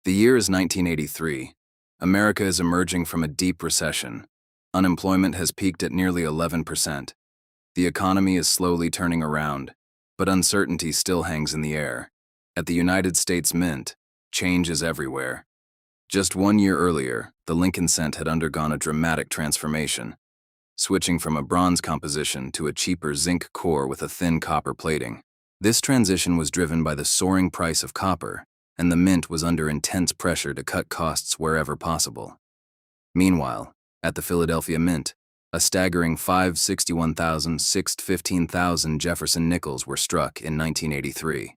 The year is 1983. America is emerging from a deep recession. Unemployment has peaked at nearly 11%. The economy is slowly turning around, but uncertainty still hangs in the air. At the United States Mint, change is everywhere. Just 1 year earlier, the Lincoln cent had undergone a dramatic transformation, switching from a bronze composition to a cheaper zinc core with a thin copper plating. This transition was driven by the soaring price of copper, and the mint was under intense pressure to cut costs wherever possible. Meanwhile, at the Philadelphia Mint, a staggering 561,615,000 Jefferson Nickels were struck in 1983.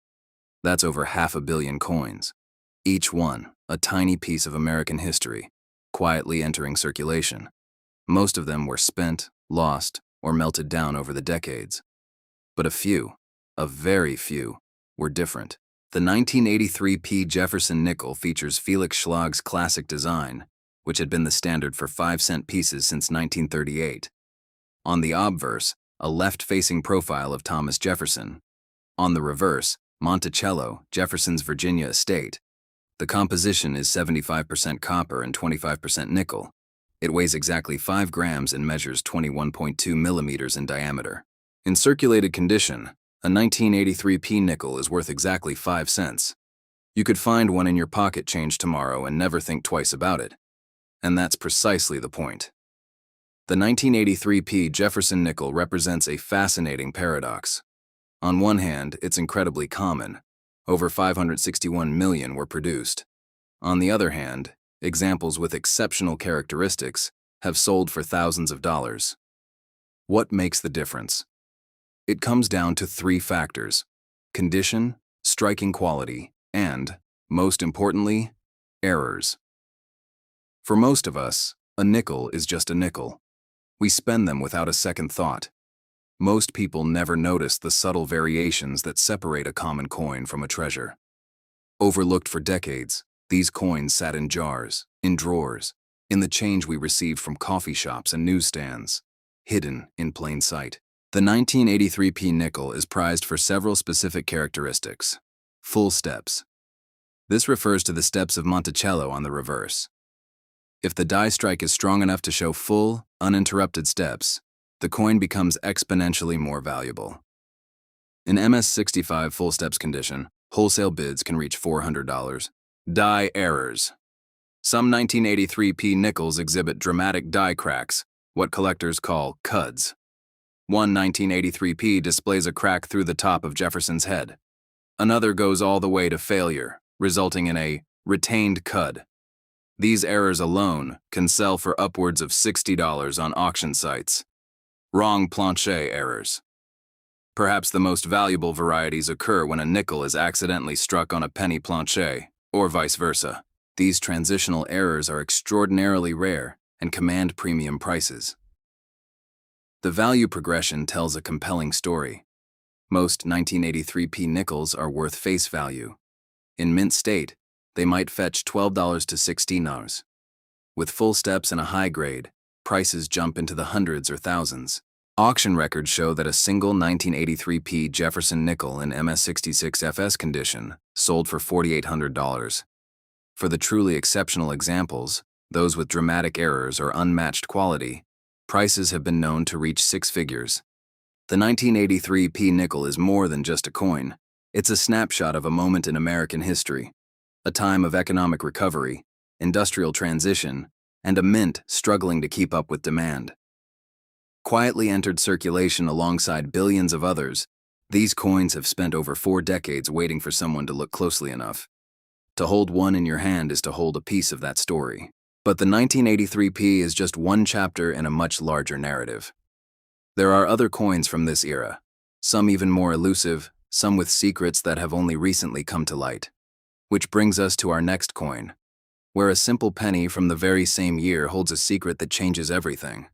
That's over 500 million coins. Each one, a tiny piece of American history, quietly entering circulation. Most of them were spent, lost, or melted down over the decades. But a very few, were different. The 1983 P. Jefferson Nickel features Felix Schlag's classic design, which had been the standard for 5-cent pieces since 1938. On the obverse, a left-facing profile of Thomas Jefferson. On the reverse, Monticello, Jefferson's Virginia estate. The composition is 75% copper and 25% nickel. It weighs exactly 5 grams and measures 21.2 millimeters in diameter. In circulated condition, a 1983 P nickel is worth exactly 5 cents. You could find one in your pocket change tomorrow and never think twice about it. And that's precisely the point. The 1983 P Jefferson nickel represents a fascinating paradox. On one hand, it's incredibly common. Over 561 million were produced. On the other hand, examples with exceptional characteristics have sold for thousands of dollars. What makes the difference? It comes down to 3 factors: condition, striking quality, and, most importantly, errors. For most of us, a nickel is just a nickel. We spend them without a second thought. Most people never notice the subtle variations that separate a common coin from a treasure. Overlooked for decades, these coins sat in jars, in drawers, in the change we received from coffee shops and newsstands, hidden in plain sight. The 1983 P nickel is prized for several specific characteristics. Full steps. This refers to the steps of Monticello on the reverse. If the die strike is strong enough to show full, uninterrupted steps, the coin becomes exponentially more valuable. In MS65 full steps condition, wholesale bids can reach $400. Die errors. Some 1983 P nickels exhibit dramatic die cracks, what collectors call cuds. One 1983 P displays a crack through the top of Jefferson's head. Another goes all the way to failure, resulting in a retained cud. These errors alone can sell for upwards of $60 on auction sites. Wrong plancher errors. Perhaps the most valuable varieties occur when a nickel is accidentally struck on a penny plancher, or vice versa. These transitional errors are extraordinarily rare and command premium prices. The value progression tells a compelling story. Most 1983 P nickels are worth face value. In mint state, they might fetch $12 to $16. With full steps and a high grade, prices jump into the hundreds or thousands. Auction records show that a single 1983 P Jefferson nickel in MS66 FS condition sold for $4,800. For the truly exceptional examples, those with dramatic errors or unmatched quality, prices have been known to reach 6 figures. The 1983 P nickel is more than just a coin. It's a snapshot of a moment in American history, a time of economic recovery, industrial transition, and a mint struggling to keep up with demand. Quietly entered circulation alongside billions of others, these coins have spent over 4 decades waiting for someone to look closely enough. To hold one in your hand is to hold a piece of that story. But the 1983 P is just one chapter in a much larger narrative. There are other coins from this era, some even more elusive, some with secrets that have only recently come to light. Which brings us to our next coin, where a simple penny from the very same year holds a secret that changes everything.